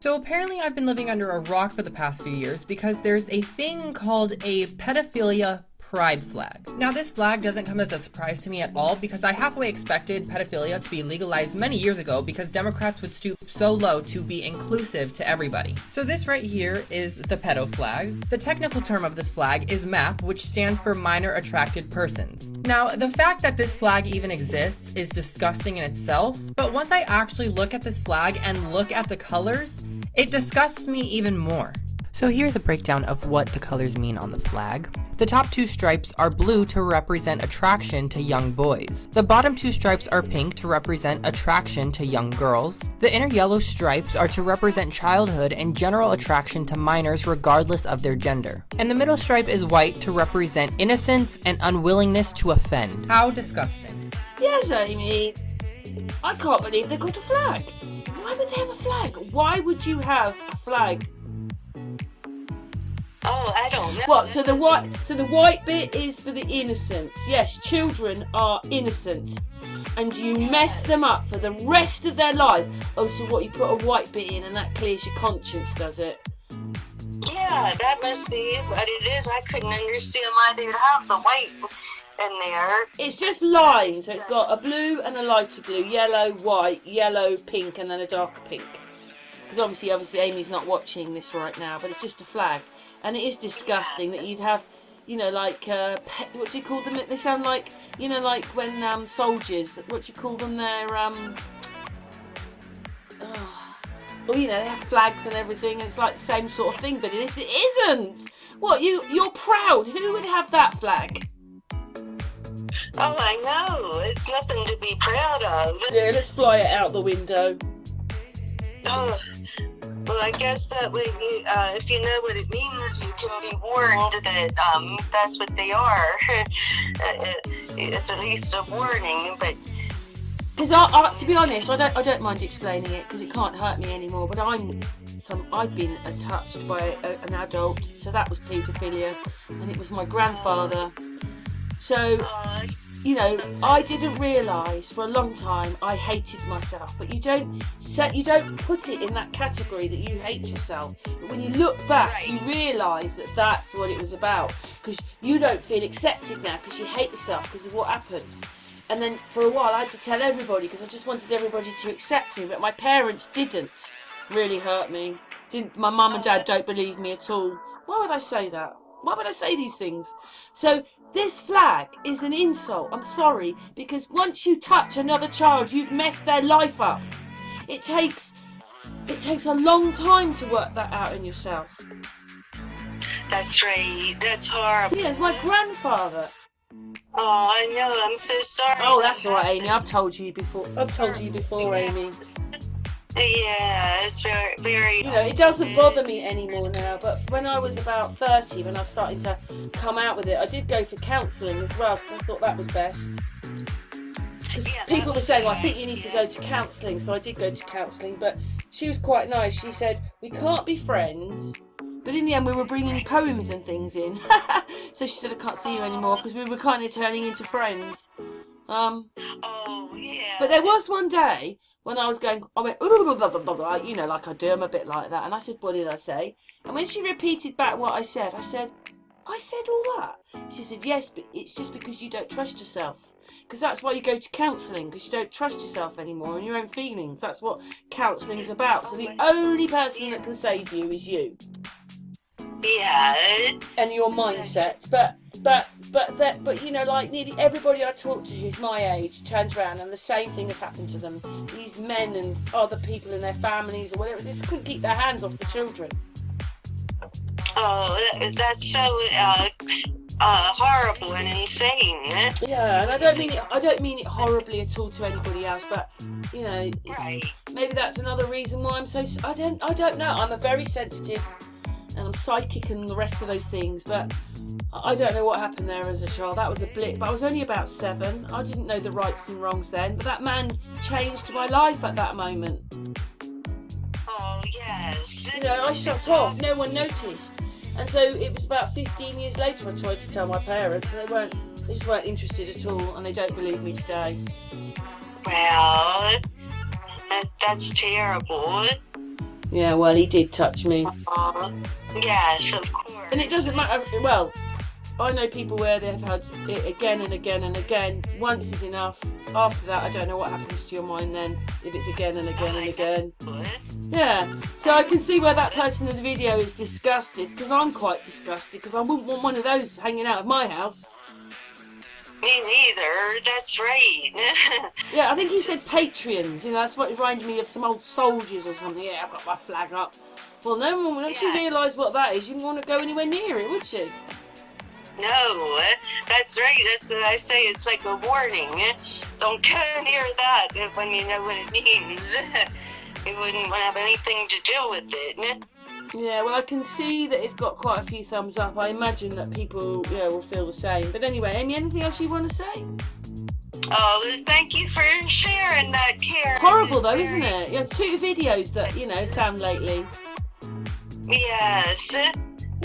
So apparently I've been living under a rock for the past few years because there's a thing called a pedophilia pride flag. Now this flag doesn't come as a surprise to me at all because I halfway expected pedophilia to be legalized many years ago because Democrats would stoop so low to be inclusive to everybody. So this right here is the pedo flag. The technical term of this flag is MAP, which stands for Minor Attracted Persons. Now the fact that this flag even exists is disgusting in itself, but once I actually look at this flag and look at the colors, it disgusts me even more. So here's a breakdown of what the colors mean on the flag. The top two stripes are blue to represent attraction to young boys. The bottom two stripes are pink to represent attraction to young girls. The inner yellow stripes are to represent childhood and general attraction to minors regardless of their gender. And the middle stripe is white to represent innocence and unwillingness to offend. How disgusting. Yes, Amy. I can't believe they got a flag. Why would they have a flag? Why would you have a flag? Oh, I don't know. What? So the white bit is for the innocents. Yes, children are innocent, and you mess them up for the rest of their life. Oh, so what? You put a white bit in, and that clears your conscience, does it? Yeah, that must be what it is. I couldn't understand why they would have the white in there. It's just lines. So it's got a blue and a lighter blue, yellow, white, yellow, pink, and then a darker pink. Because obviously Amy's not watching this right now, but it's just a flag. And it is disgusting that you'd have, you know, like, what do you call them? They sound like, you know, like when soldiers, what do you call them? They're, you know, they have flags and everything, and it's like the same sort of thing, but it isn't. What, you're proud? Who would have that flag? Oh, I know. It's nothing to be proud of. Yeah, let's fly it out the window. Oh. Well, I guess that way, if you know what it means, you can be warned that that's what they are. It's at least a warning, but... Because to be honest, I don't mind explaining it because it can't hurt me anymore. But I've been touched by an adult, so that was paedophilia, and it was my grandfather. So, you know, I didn't realise for a long time I hated myself. But you don't put it in that category that you hate yourself. But when you look back, you realise that that's what it was about. Because you don't feel accepted now because you hate yourself because of what happened. And then for a while I had to tell everybody because I just wanted everybody to accept me. But my parents didn't really hurt me. My mum and dad don't believe me at all. Why would I say that? Why would I say these things? So this flag is an insult. I'm sorry, because once you touch another child, you've messed their life up. It takes a long time to work that out in yourself. That's right. That's horrible. Yeah, it's my grandfather. Oh, I know. I'm so sorry. Oh, that's all right, Amy. I've told you before, Amy. Yeah, it's very, very... You know, it doesn't bother me anymore now, but when I was about 30, when I was starting to come out with it, I did go for counselling as well, because I thought that was best. Because people were saying, well, I think you need to go to counselling, so I did go to counselling, but she was quite nice. She said, we can't be friends, but in the end we were bringing poems and things in. So she said, I can't see you anymore, because we were kind of turning into friends. Oh, yeah. But there was one day when I went, you know, like I do, I'm a bit like that. And I said, what did I say? And when she repeated back what I said all that? She said, yes, but it's just because you don't trust yourself. Because that's why you go to counselling, because you don't trust yourself anymore and your own feelings. That's what counselling is about. So the only person that can save you is you. Yeah. And your mindset. But you know, like nearly everybody I talk to who's my age turns around and the same thing has happened to them. These men and other people in their families or whatever, they just couldn't keep their hands off the children. Oh, that's so horrible and insane. Yeah, and I don't mean it horribly at all to anybody else, but you know, maybe that's another reason why I'm so. I don't know. I'm a very sensitive. And I'm psychic and the rest of those things, but I don't know what happened there as a child. That was a blip, but I was only about 7. I didn't know the rights and wrongs then, but that man changed my life at that moment. Oh, yes. You know, I shut off, no one noticed. And so it was about 15 years later I tried to tell my parents, and they just weren't interested at all, and they don't believe me today. Well, that's terrible. Yeah, well, he did touch me. Yes, of course. And it doesn't matter. Well, I know people where they've had it again and again and again. Once is enough. After that, I don't know what happens to your mind then, if it's again and again and again. Yeah. So I can see why that person in the video is disgusted, because I'm quite disgusted, because I wouldn't want one of those hanging out of my house. Me neither. That's right. Yeah, I think he said Patreons. You know, that's what reminded me of some old soldiers or something. Yeah, I've got my flag up. Well, no one, once you realise what that is, you wouldn't want to go anywhere near it, would you? No, that's right. That's what I say. It's like a warning. Don't go near that when you know what it means. You wouldn't want to have anything to do with it. Yeah, well, I can see that it's got quite a few thumbs up. I imagine that people, will feel the same. But anyway, Amy, anything else you want to say? Oh, well, thank you for sharing that, Karen. Horrible though, isn't it? Yeah, 2 videos that, found lately. Yes.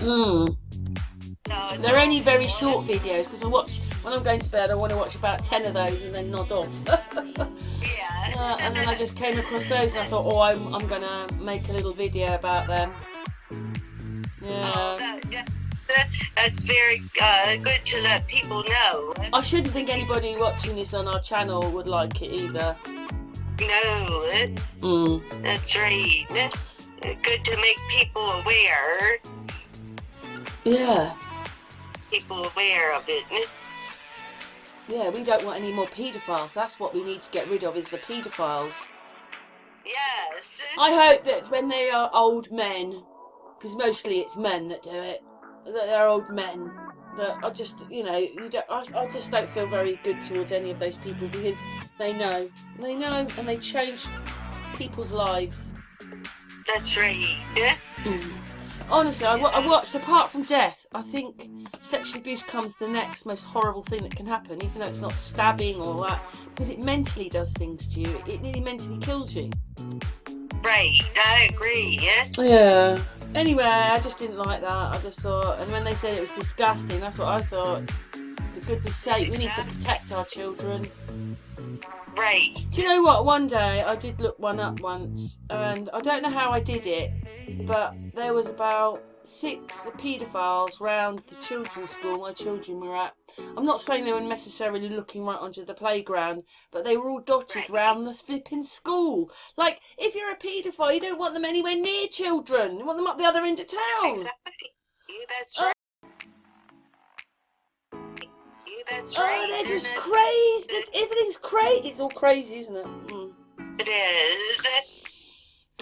No, They're only very short videos, because when I'm going to bed, I want to watch about 10 of those and then nod off. Yeah. And then I just came across those and I thought, I'm going to make a little video about them. Yeah. Oh, that's very good to let people know. I shouldn't think anybody watching this on our channel would like it either. No. That's right. It's good to make people aware. Yeah. People aware of it. Yeah, we don't want any more paedophiles. That's what we need to get rid of, is the paedophiles. Yes. I hope that when they are old men, because mostly it's men that do it, that they're old men, that I just, I just don't feel very good towards any of those people, because they know, and they change people's lives. That's right. Honestly, I watched, apart from death, I think sexual abuse comes the next most horrible thing that can happen, even though it's not stabbing or that, because it mentally does things to you. It nearly mentally kills you. Right, I agree. Yeah. Anyway, I just didn't like that. I just thought, and when they said it was disgusting, that's what I thought. For goodness sake, we need to protect our children. Right. Do you know what? One day I did look one up once, and I don't know how I did it, but there was about 6 paedophiles round the children's school my children were at. I'm not saying they were necessarily looking right onto the playground, but they were all dotted round the flipping school. Like, if you're a paedophile, you don't want them anywhere near children. You want them up the other end of town. Exactly. Yeah, that's right. That's right. Oh, they're just crazy. Everything's crazy. It's all crazy, isn't it? It is.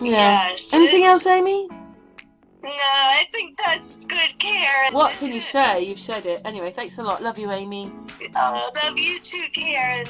Yeah. Yes. Anything else, Amy? No, I think that's good, Karen. What can you say? You've said it. Anyway, thanks a lot. Love you, Amy. Oh, love you too, Karen.